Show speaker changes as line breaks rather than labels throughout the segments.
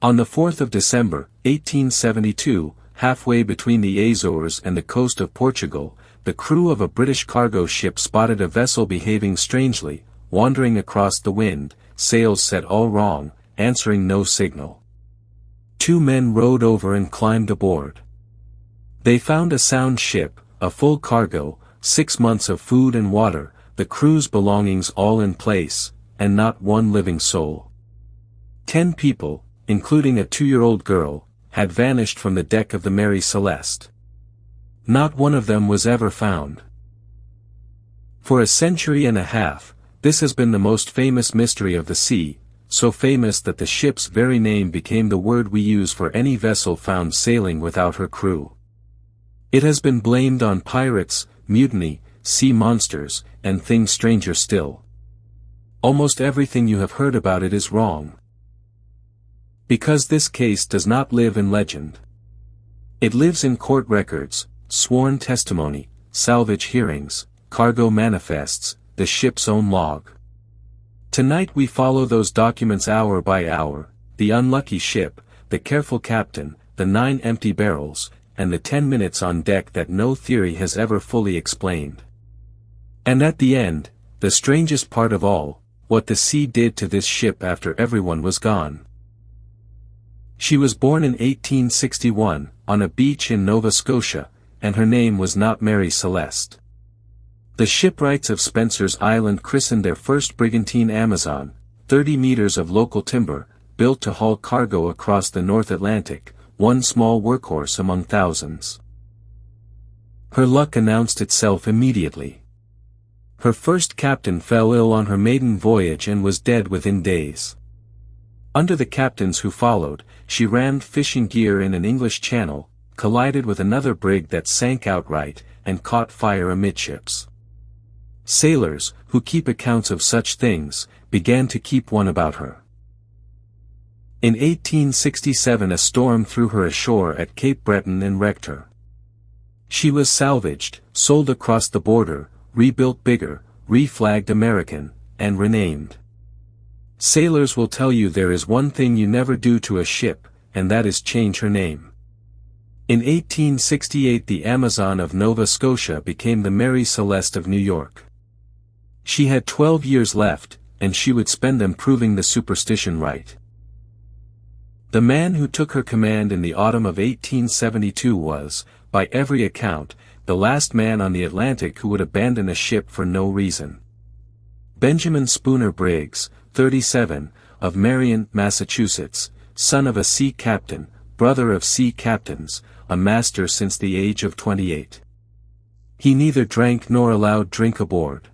On the 4th of December, 1872, halfway between the Azores and the coast of Portugal, the crew of a British cargo ship spotted a vessel behaving strangely, wandering across the wind, sails set all wrong, answering no signal. 2 men rowed over and climbed aboard. They found a sound ship, a full cargo, 6 months of food and water, the crew's belongings all in place, and not one living soul. 10 people, including a 2-year-old girl, had vanished from the deck of the Mary Celeste. Not one of them was ever found. For a century and a half, this has been the most famous mystery of the sea, so famous that the ship's very name became the word we use for any vessel found sailing without her crew. It has been blamed on pirates, mutiny, sea monsters, and things stranger still. Almost everything you have heard about it is wrong. Because this case does not live in legend. It lives in court records, sworn testimony, salvage hearings, cargo manifests, the ship's own log. Tonight we follow those documents hour by hour, the unlucky ship, the careful captain, the 9 empty barrels, and the 10 minutes on deck that no theory has ever fully explained. And at the end, the strangest part of all, what the sea did to this ship after everyone was gone. She was born in 1861, on a beach in Nova Scotia, and her name was not Mary Celeste. The shipwrights of Spencer's Island christened their first brigantine Amazon, 30 meters of local timber, built to haul cargo across the North Atlantic, one small workhorse among thousands. Her luck announced itself immediately. Her first captain fell ill on her maiden voyage and was dead within days. Under the captains who followed, she rammed fishing gear in an English channel, collided with another brig that sank outright, and caught fire amidships. Sailors, who keep accounts of such things, began to keep one about her. In 1867 a storm threw her ashore at Cape Breton and wrecked her. She was salvaged, sold across the border, rebuilt bigger, reflagged American, and renamed. Sailors will tell you there is one thing you never do to a ship, and that is change her name. In 1868 the Amazon of Nova Scotia became the Mary Celeste of New York. She had 12 years left, and she would spend them proving the superstition right. The man who took her command in the autumn of 1872 was, by every account, the last man on the Atlantic who would abandon a ship for no reason. Benjamin Briggs, 37, of Marion, Massachusetts, son of a sea captain, brother of sea captains, a master since the age of 28. He neither drank nor allowed drink aboard.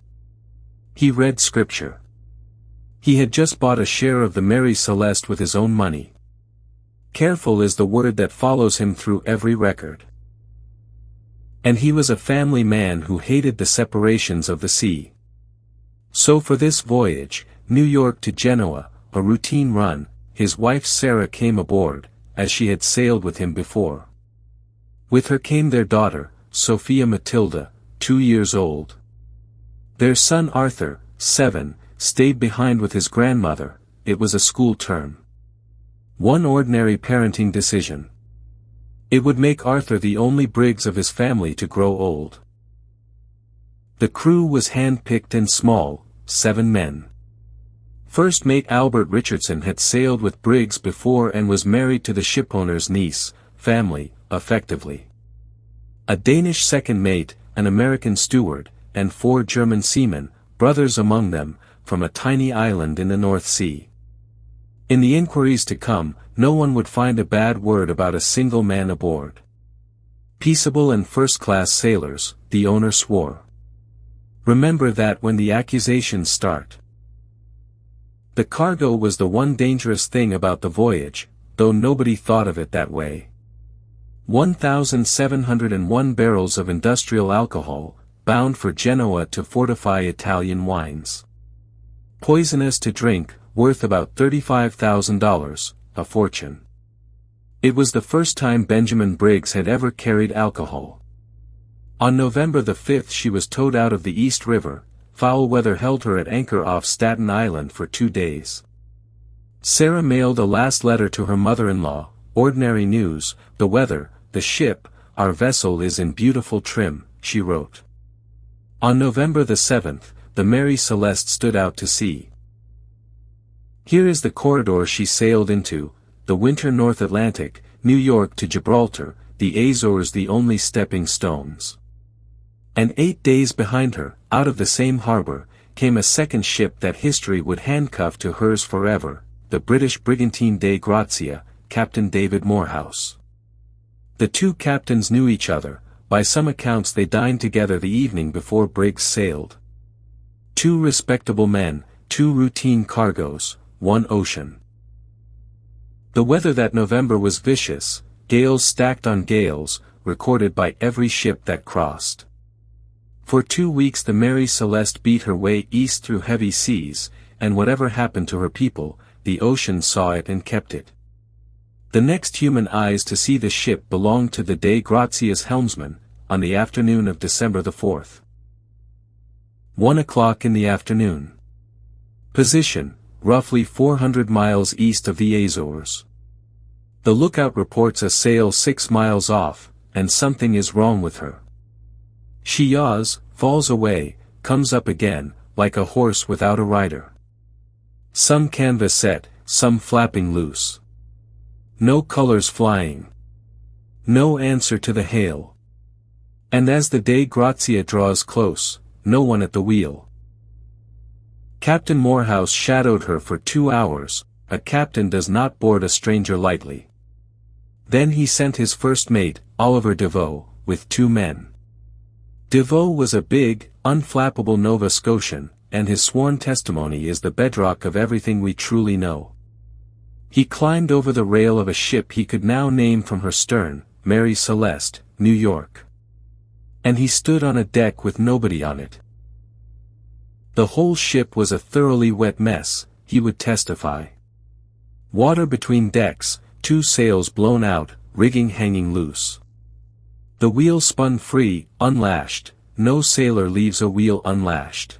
He read scripture. He had just bought a share of the Mary Celeste with his own money. Careful is the word that follows him through every record. And he was a family man who hated the separations of the sea. So for this voyage, New York to Genoa, a routine run, his wife Sarah came aboard, as she had sailed with him before. With her came their daughter, Sophia Matilda, 2 years old. Their son Arthur, 7, stayed behind with his grandmother. It was a school term. One ordinary parenting decision. It would make Arthur the only Briggs of his family to grow old. The crew was hand-picked and small, 7 men. First mate Albert Richardson had sailed with Briggs before and was married to the shipowner's niece, family, effectively. A Danish second mate, an American steward, and 4 German seamen, brothers among them, from a tiny island in the North Sea. In the inquiries to come, no one would find a bad word about a single man aboard. Peaceable and first-class sailors, the owner swore. Remember that when the accusations start. The cargo was the one dangerous thing about the voyage, though nobody thought of it that way. 1,701 barrels of industrial alcohol, bound for Genoa to fortify Italian wines. Poisonous to drink, worth about $35,000, a fortune. It was the first time Benjamin Briggs had ever carried alcohol. On November the 5th she was towed out of the East River. Foul weather held her at anchor off Staten Island for 2 days. Sarah mailed a last letter to her mother-in-law. Ordinary news, the weather, the ship, our vessel is in beautiful trim, she wrote. On November the 7th, the Mary Celeste stood out to sea. Here is the corridor she sailed into, the winter North Atlantic, New York to Gibraltar, the Azores the only stepping stones. And 8 days behind her, out of the same harbor, came a second ship that history would handcuff to hers forever, the British brigantine Dei Gratia, Captain David Morehouse. The two captains knew each other, by some accounts they dined together the evening before Briggs sailed. Two respectable men, two routine cargoes, one ocean. The weather that November was vicious, gales stacked on gales, recorded by every ship that crossed. For 2 weeks the Mary Celeste beat her way east through heavy seas, and whatever happened to her people, the ocean saw it and kept it. The next human eyes to see the ship belonged to the Dei Gratia's helmsman, on the afternoon of December the 4th. 1 o'clock in the afternoon. Position, roughly 400 miles east of the Azores. The lookout reports a sail 6 miles off, and something is wrong with her. She yaws, falls away, comes up again, like a horse without a rider. Some canvas set, some flapping loose. No colors flying. No answer to the hail. And as the Dei Gratia draws close, no one at the wheel. Captain Morehouse shadowed her for 2 hours. A captain does not board a stranger lightly. Then he sent his first mate, Oliver Deveau, with 2 men. Deveau was a big, unflappable Nova Scotian, and his sworn testimony is the bedrock of everything we truly know. He climbed over the rail of a ship he could now name from her stern, Mary Celeste, New York. And he stood on a deck with nobody on it. The whole ship was a thoroughly wet mess, he would testify. Water between decks, 2 sails blown out, rigging hanging loose. The wheel spun free, unlashed, no sailor leaves a wheel unlashed.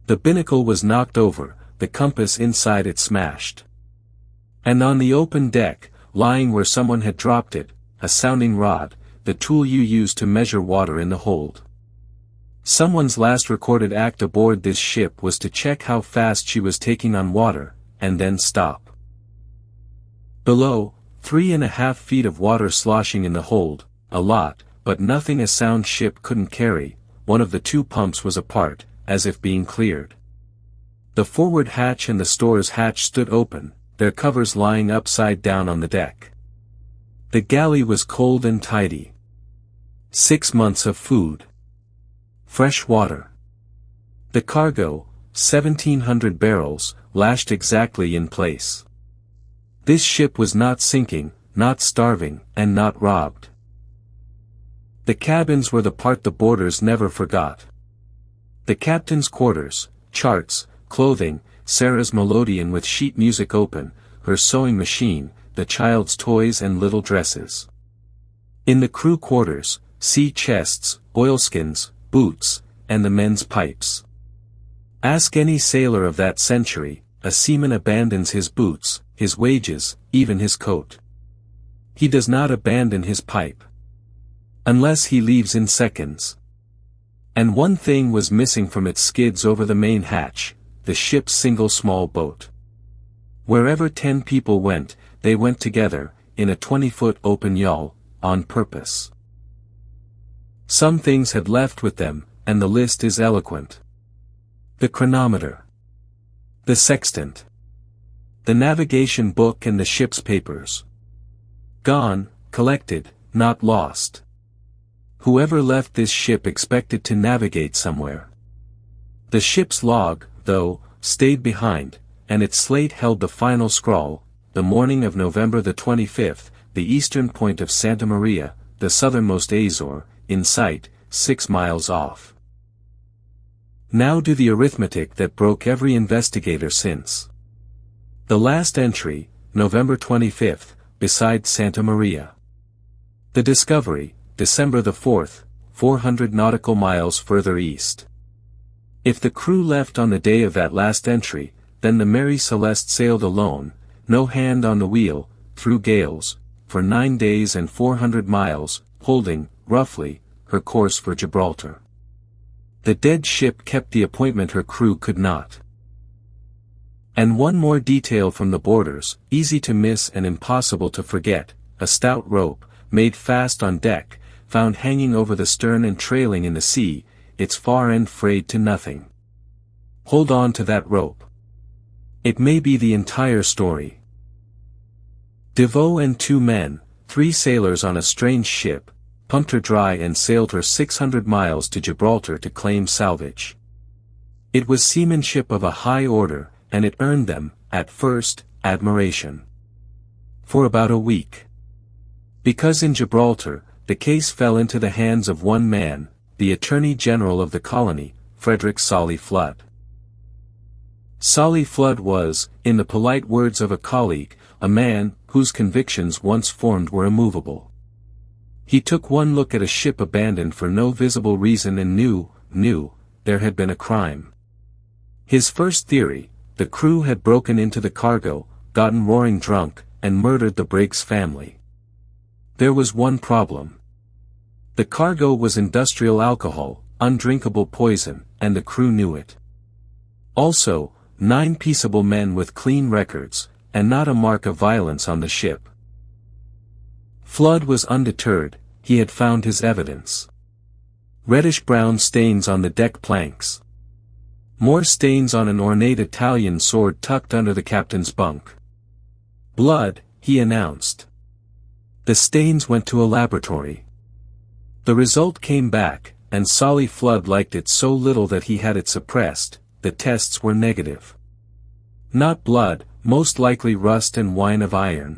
The binnacle was knocked over, the compass inside it smashed. And on the open deck, lying where someone had dropped it, a sounding rod, the tool you use to measure water in the hold. Someone's last recorded act aboard this ship was to check how fast she was taking on water, and then stop. Below, 3.5 feet of water sloshing in the hold, a lot, but nothing a sound ship couldn't carry. One of the 2 pumps was apart, as if being cleared. The forward hatch and the stores hatch stood open, their covers lying upside down on the deck. The galley was cold and tidy. 6 months of food. Fresh water. The cargo, 1,700 barrels, lashed exactly in place. This ship was not sinking, not starving, and not robbed. The cabins were the part the boarders never forgot. The captain's quarters, charts, clothing, Sarah's melodeon with sheet music open, her sewing machine, the child's toys and little dresses. In the crew quarters, sea chests, oilskins, boots, and the men's pipes. Ask any sailor of that century, a seaman abandons his boots, his wages, even his coat. He does not abandon his pipe. Unless he leaves in seconds. And one thing was missing from its skids over the main hatch, the ship's single small boat. Wherever 10 people went, they went together, in a 20-foot open yawl, on purpose. Some things had left with them, and the list is eloquent. The chronometer. The sextant. The navigation book and the ship's papers. Gone, collected, not lost. Whoever left this ship expected to navigate somewhere. The ship's log, though, stayed behind, and its slate held the final scrawl, the morning of November the 25th, the eastern point of Santa Maria, the southernmost Azore, in sight, 6 miles off. Now do the arithmetic that broke every investigator since. The last entry, November 25th, beside Santa Maria. The discovery, December the 4th, 400 nautical miles further east. If the crew left on the day of that last entry, Then the Mary Celeste sailed alone, no hand on the wheel, through gales, for 9 days and 400 miles, holding, roughly, her course for Gibraltar. The dead ship kept the appointment her crew could not. And one more detail from the borders, easy to miss and impossible to forget: a stout rope, made fast on deck, found hanging over the stern and trailing in the sea, its far end frayed to nothing. Hold on to that rope. It may be the entire story. Deveau and 2 men, 3 sailors on a strange ship, pumped her dry and sailed her 600 miles to Gibraltar to claim salvage. It was seamanship of a high order, and it earned them, at first, admiration. For about a week. Because in Gibraltar, the case fell into the hands of one man, the Attorney General of the colony, Frederick Solly Flood. Solly Flood was, in the polite words of a colleague, a man whose convictions once formed were immovable. He took one look at a ship abandoned for no visible reason and knew, there had been a crime. His first theory: the crew had broken into the cargo, gotten roaring drunk, and murdered the Briggs family. There was one problem. The cargo was industrial alcohol, undrinkable poison, and the crew knew it. Also, 9 peaceable men with clean records, and not a mark of violence on the ship. Flood was undeterred. He had found his evidence. Reddish-brown stains on the deck planks. More stains on an ornate Italian sword tucked under the captain's bunk. Blood, he announced. The stains went to a laboratory. The result came back, and Solly Flood liked it so little that he had it suppressed. The tests were negative. Not blood, most likely rust and wine of iron.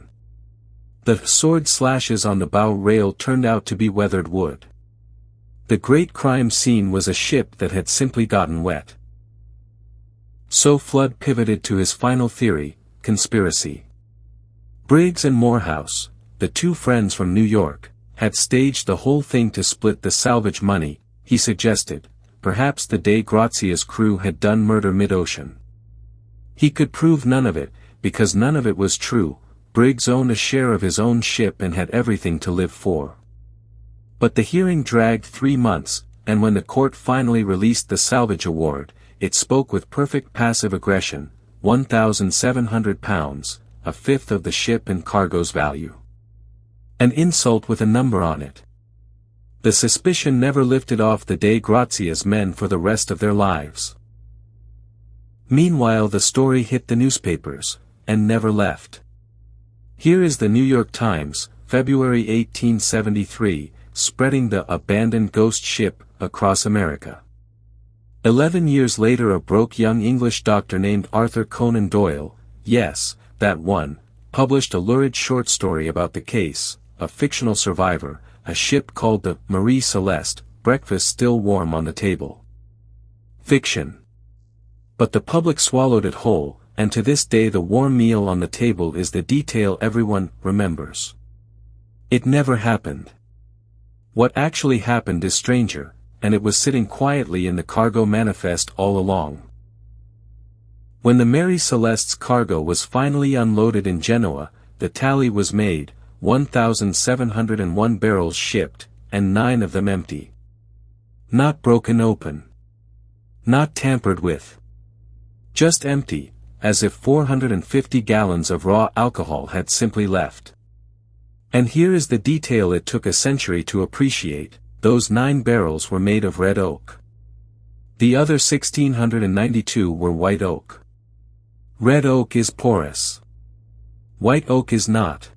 The sword slashes on the bow rail turned out to be weathered wood. The great crime scene was a ship that had simply gotten wet. So Flood pivoted to his final theory: conspiracy. Briggs and Morehouse, the 2 friends from New York, had staged the whole thing to split the salvage money. He suggested, perhaps the Dei Gratia's crew had done murder mid-ocean. He could prove none of it, because none of it was true. Briggs owned a share of his own ship and had everything to live for. But the hearing dragged 3 months, and when the court finally released the salvage award, it spoke with perfect passive aggression: £1,700, a fifth of the ship and cargo's value. An insult with a number on it. The suspicion never lifted off the Dei Gratia's men for the rest of their lives. Meanwhile the story hit the newspapers, and never left. Here is the New York Times, February 1873, spreading the abandoned ghost ship across America. 11 years later a broke young English doctor named Arthur Conan Doyle, yes, that one, published a lurid short story about the case: a fictional survivor, a ship called the Mary Celeste, breakfast still warm on the table. Fiction. But the public swallowed it whole, and to this day the warm meal on the table is the detail everyone remembers. It never happened. What actually happened is stranger, and it was sitting quietly in the cargo manifest all along. When the Mary Celeste's cargo was finally unloaded in Genoa, the tally was made: 1,701 barrels shipped, and 9 of them empty. Not broken open. Not tampered with. Just empty, as if 450 gallons of raw alcohol had simply left. And here is the detail it took a century to appreciate: those 9 barrels were made of red oak. The other 1,692 were white oak. Red oak is porous. White oak is not.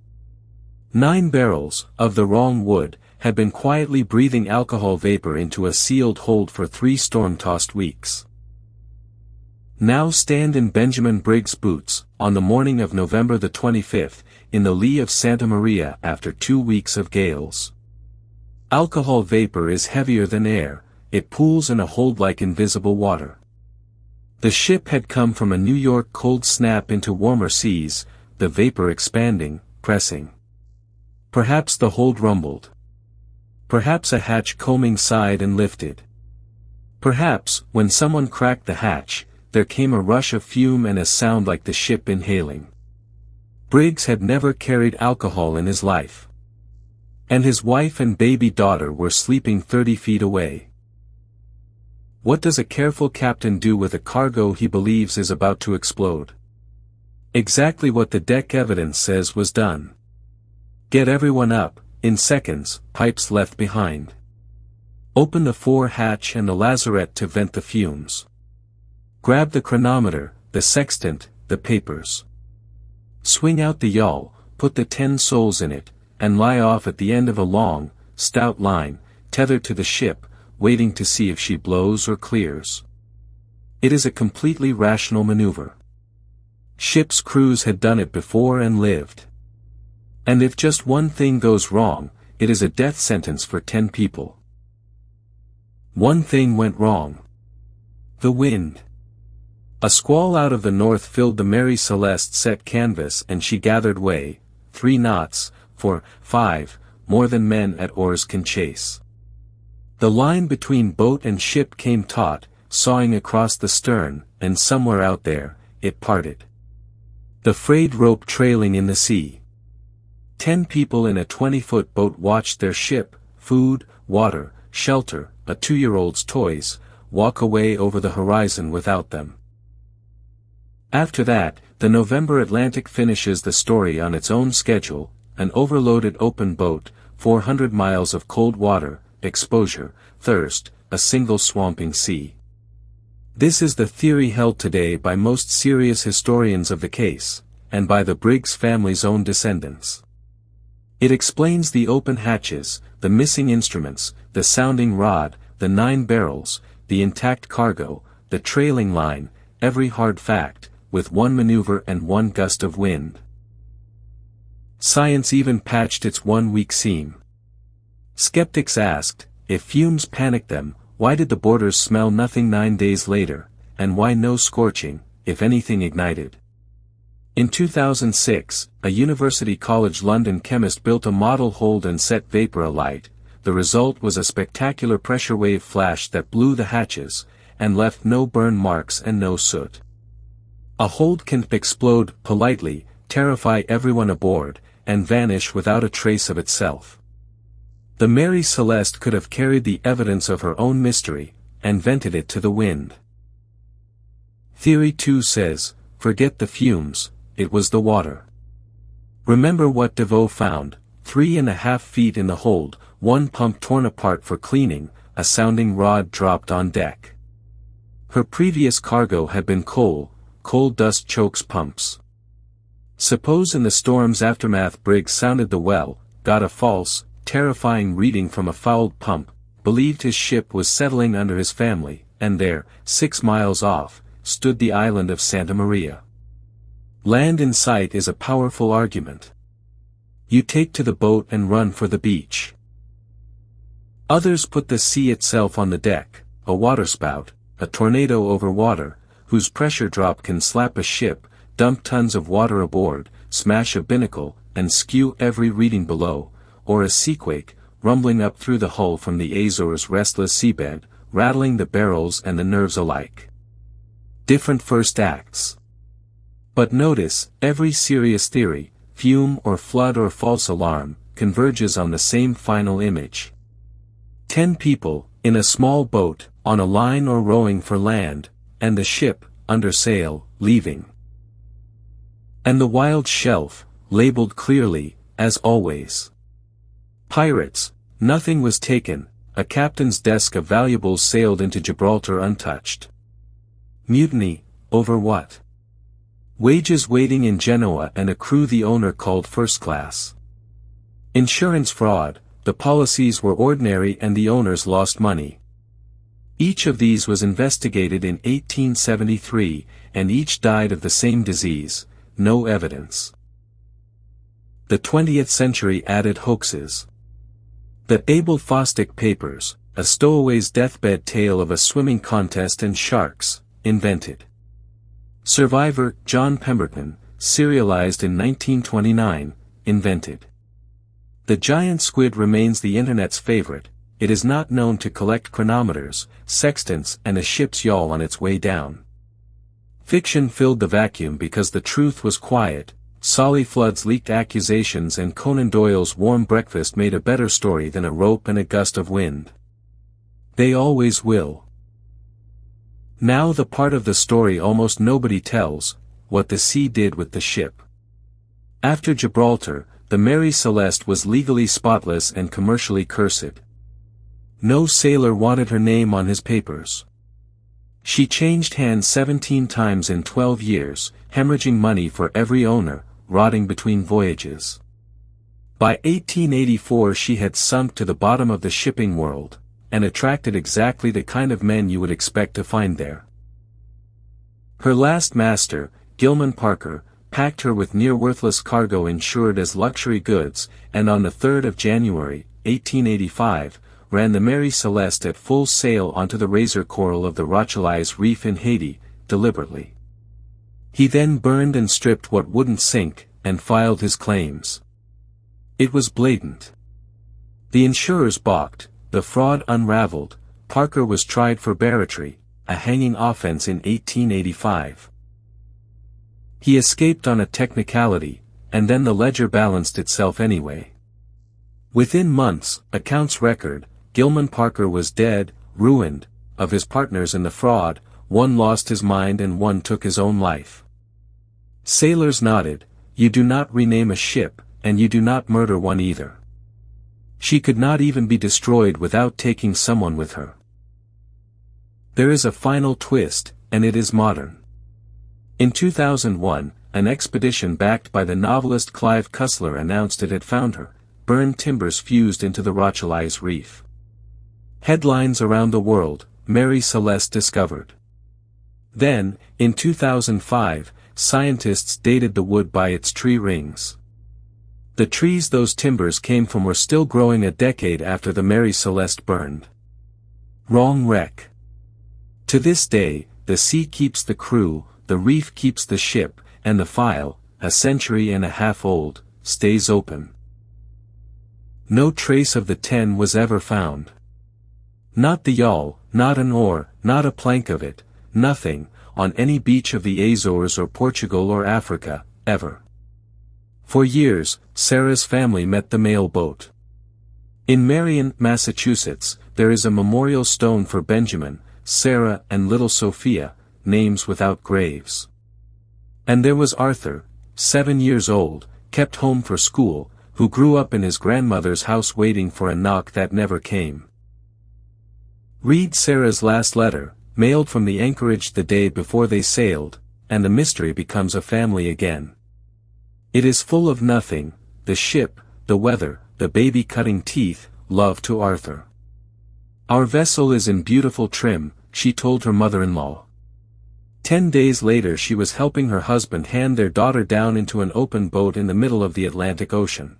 9 barrels, of the wrong wood, had been quietly breathing alcohol vapor into a sealed hold for 3 storm-tossed weeks. Now stand in Benjamin Briggs' boots, on the morning of November the 25th, in the lee of Santa Maria after 2 weeks of gales. Alcohol vapor is heavier than air, it pools in a hold like invisible water. The ship had come from a New York cold snap into warmer seas, the vapor expanding, pressing. Perhaps the hold rumbled. Perhaps a hatch combing sighed and lifted. Perhaps, when someone cracked the hatch, there came a rush of fume and a sound like the ship inhaling. Briggs had never carried alcohol in his life. And his wife and baby daughter were sleeping 30 feet away. What does a careful captain do with a cargo he believes is about to explode? Exactly what the deck evidence says was done. Get everyone up, in seconds, pipes left behind. Open the fore hatch and the lazarette to vent the fumes. Grab the chronometer, the sextant, the papers. Swing out the yawl, put the 10 souls in it, and lie off at the end of a long, stout line, tethered to the ship, waiting to see if she blows or clears. It is a completely rational maneuver. Ships' crews had done it before and lived. And if just one thing goes wrong, it is a death sentence for 10 people. One thing went wrong. The wind. A squall out of the north filled the Mary Celeste set canvas and she gathered way, 3 knots, 4, 5, more than men at oars can chase. The line between boat and ship came taut, sawing across the stern, and somewhere out there, it parted. The frayed rope trailing in the sea. 10 people in a 20-foot boat watched their ship, food, water, shelter, a 2-year-old's toys, walk away over the horizon without them. After that, the November Atlantic finishes the story on its own schedule, an overloaded open boat, 400 miles of cold water, exposure, thirst, a single swamping sea. This is the theory held today by most serious historians of the case, and by the Briggs family's own descendants. It explains the open hatches, the missing instruments, the sounding rod, the 9 barrels, the intact cargo, the trailing line, every hard fact, with 1 maneuver and 1 gust of wind. Science even patched its 1 weak seam. Skeptics asked, if fumes panicked them, why did the boarders smell nothing 9 days later, and why no scorching, if anything ignited? In 2006, a University College London chemist built a model hold and set vapor alight. The result was a spectacular pressure wave flash that blew the hatches, and left no burn marks and no soot. A hold can explode politely, terrify everyone aboard, and vanish without a trace of itself. The Mary Celeste could have carried the evidence of her own mystery, and vented it to the wind. Theory 2 says, forget the fumes, it was the water. Remember what Deveau found, 3.5 feet in the hold, 1 pump torn apart for cleaning, a sounding rod dropped on deck. Her previous cargo had been coal dust chokes pumps. Suppose in the storm's aftermath Briggs sounded the well, got a false, terrifying reading from a fouled pump, believed his ship was settling under his family, and there, 6 miles off, stood the island of Santa Maria. Land in sight is a powerful argument. You take to the boat and run for the beach. Others put the sea itself on the deck, a waterspout, a tornado over water, whose pressure drop can slap a ship, dump tons of water aboard, smash a binnacle, and skew every reading below, or a seaquake, rumbling up through the hull from the Azores' restless seabed, rattling the barrels and the nerves alike. Different first acts. But notice, every serious theory, fume or flood or false alarm, converges on the same final image. 10 people, in a small boat, on a line or rowing for land, and the ship, under sail, leaving. And the wild shelf, labeled clearly, as always. Pirates, nothing was taken, a captain's desk of valuables sailed into Gibraltar untouched. Mutiny, over what? Wages waiting in Genoa and a crew the owner called first class. Insurance fraud, the policies were ordinary and the owners lost money. Each of these was investigated in 1873, and each died of the same disease, no evidence. The 20th century added hoaxes. The Abel Fosdick papers, a stowaway's deathbed tale of a swimming contest and sharks, invented. Survivor, John Pemberton, serialized in 1929, invented. The giant squid remains the internet's favorite. It is not known to collect chronometers, sextants and a ship's yawl on its way down. Fiction filled the vacuum because the truth was quiet. Solly Flood's leaked accusations and Conan Doyle's warm breakfast made a better story than a rope and a gust of wind. They always will. Now the part of the story almost nobody tells, what the sea did with the ship. After Gibraltar, the Mary Celeste was legally spotless and commercially cursed. No sailor wanted her name on his papers. She changed hands 17 times in 12 years, hemorrhaging money for every owner, rotting between voyages. By 1884 she had sunk to the bottom of the shipping world, and attracted exactly the kind of men you would expect to find there. Her last master, Gilman Parker, packed her with near-worthless cargo insured as luxury goods, and on the 3rd of January, 1885, ran the Mary Celeste at full sail onto the razor coral of the Rochelies Reef in Haiti, deliberately. He then burned and stripped what wouldn't sink, and filed his claims. It was blatant. The insurers balked, the fraud unraveled. Parker was tried for barratry, a hanging offense in 1885. He escaped on a technicality, and then the ledger balanced itself anyway. Within months, accounts record, Gilman Parker was dead, ruined. Of his partners in the fraud, one lost his mind and one took his own life. Sailors nodded. You do not rename a ship, and you do not murder one either. She could not even be destroyed without taking someone with her. There is a final twist, and it is modern. In 2001, an expedition backed by the novelist Clive Cussler announced it had found her, burned timbers fused into the Rochelies Reef. Headlines around the world, Mary Celeste discovered. Then, in 2005, scientists dated the wood by its tree rings. The trees those timbers came from were still growing a decade after the Mary Celeste burned. Wrong wreck. To this day, the sea keeps the crew, the reef keeps the ship, and the file, a century and a half old, stays open. No trace of the 10 was ever found. Not the yawl, not an oar, not a plank of it, nothing, on any beach of the Azores or Portugal or Africa, ever. For years, Sarah's family met the mail boat. In Marion, Massachusetts, there is a memorial stone for Benjamin, Sarah and little Sophia, names without graves. And there was Arthur, 7 years old, kept home for school, who grew up in his grandmother's house waiting for a knock that never came. Read Sarah's last letter, mailed from the anchorage the day before they sailed, and the mystery becomes a family again. It is full of nothing, the ship, the weather, the baby cutting teeth, love to Arthur. Our vessel is in beautiful trim, she told her mother-in-law. 10 days later she was helping her husband hand their daughter down into an open boat in the middle of the Atlantic Ocean.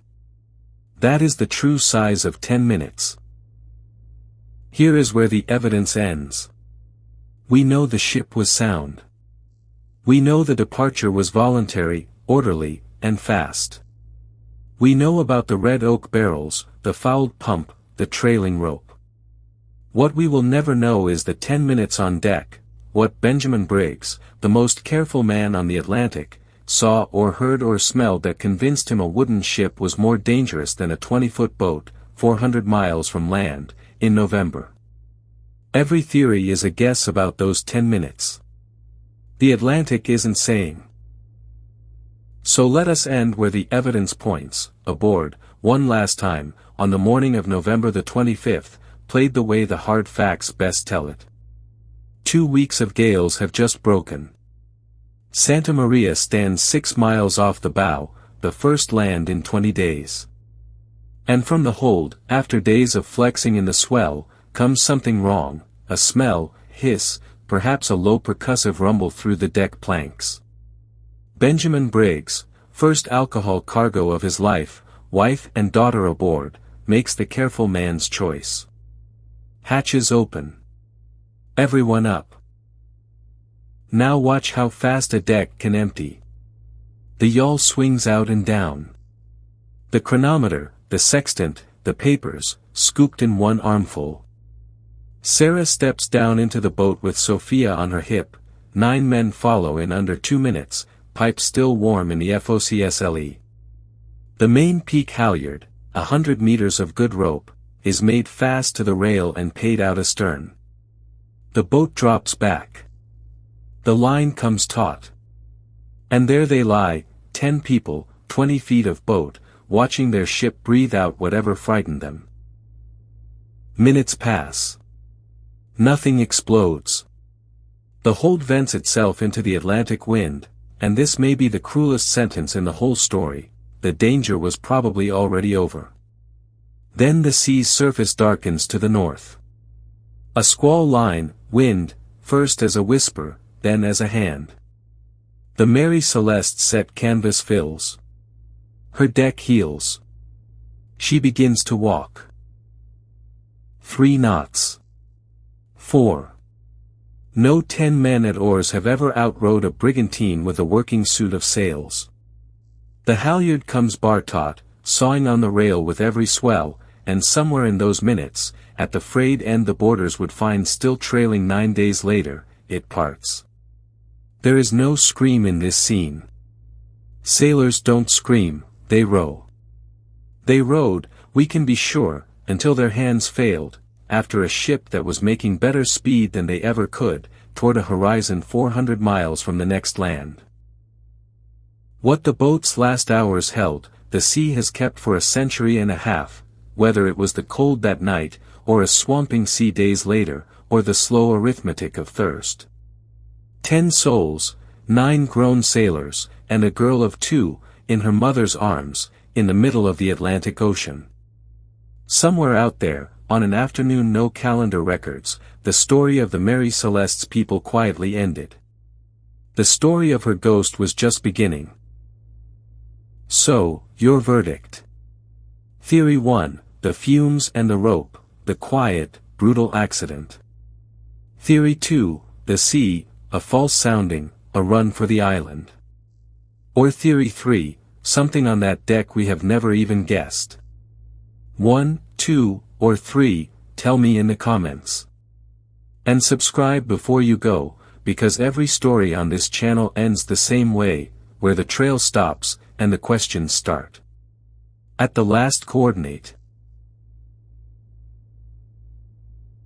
That is the true size of 10 minutes. Here is where the evidence ends. We know the ship was sound. We know the departure was voluntary, orderly, and fast. We know about the red oak barrels, the fouled pump, the trailing rope. What we will never know is the 10 minutes on deck, what Benjamin Briggs, the most careful man on the Atlantic, saw or heard or smelled that convinced him a wooden ship was more dangerous than a 20-foot boat, 400 miles from land, in November. Every theory is a guess about those 10 minutes. The Atlantic isn't saying. So let us end where the evidence points, aboard, one last time, on the morning of November the 25th, played the way the hard facts best tell it. 2 weeks of gales have just broken. Santa Maria stands 6 miles off the bow, the first land in 20 days. And from the hold, after days of flexing in the swell, comes something wrong, a smell, hiss, perhaps a low percussive rumble through the deck planks. Benjamin Briggs, first alcohol cargo of his life, wife and daughter aboard, makes the careful man's choice. Hatches open. Everyone up. Now watch how fast a deck can empty. The yawl swings out and down. The chronometer, the sextant, the papers, scooped in one armful. Sarah steps down into the boat with Sophia on her hip, 9 men follow in under 2 minutes, pipes still warm in the FOCSLE. The main peak halyard, 100 meters of good rope, is made fast to the rail and paid out astern. The boat drops back. The line comes taut. And there they lie, 10 people, 20 feet of boat, watching their ship breathe out whatever frightened them. Minutes pass. Nothing explodes. The hold vents itself into the Atlantic wind, and this may be the cruelest sentence in the whole story: the danger was probably already over. Then the sea's surface darkens to the north. A squall line, wind, first as a whisper, then as a hand. The Mary Celeste's set canvas fills. Her deck heels. She begins to walk. 3 knots. 4. No 10 men at oars have ever outrowed a brigantine with a working suit of sails. The halyard comes bar taut, sawing on the rail with every swell, and somewhere in those minutes, at the frayed end the boarders would find still trailing 9 days later, it parts. There is no scream in this scene. Sailors don't scream, they row. They rowed, we can be sure, until their hands failed, after a ship that was making better speed than they ever could, toward a horizon 400 miles from the next land. What the boat's last hours held, the sea has kept for a century and a half, whether it was the cold that night, or a swamping sea days later, or the slow arithmetic of thirst. 10 souls, 9 grown sailors, and a girl of 2, in her mother's arms, in the middle of the Atlantic Ocean. Somewhere out there, on an afternoon no calendar records, the story of the Mary Celeste's people quietly ended. The story of her ghost was just beginning. So, your verdict. Theory 1, the fumes and the rope, the quiet, brutal accident. Theory 2, the sea, a false sounding, a run for the island. Or Theory 3, something on that deck we have never even guessed. 1, 2, or 3, tell me in the comments. And subscribe before you go, because every story on this channel ends the same way, where the trail stops, and the questions start. At the last coordinate.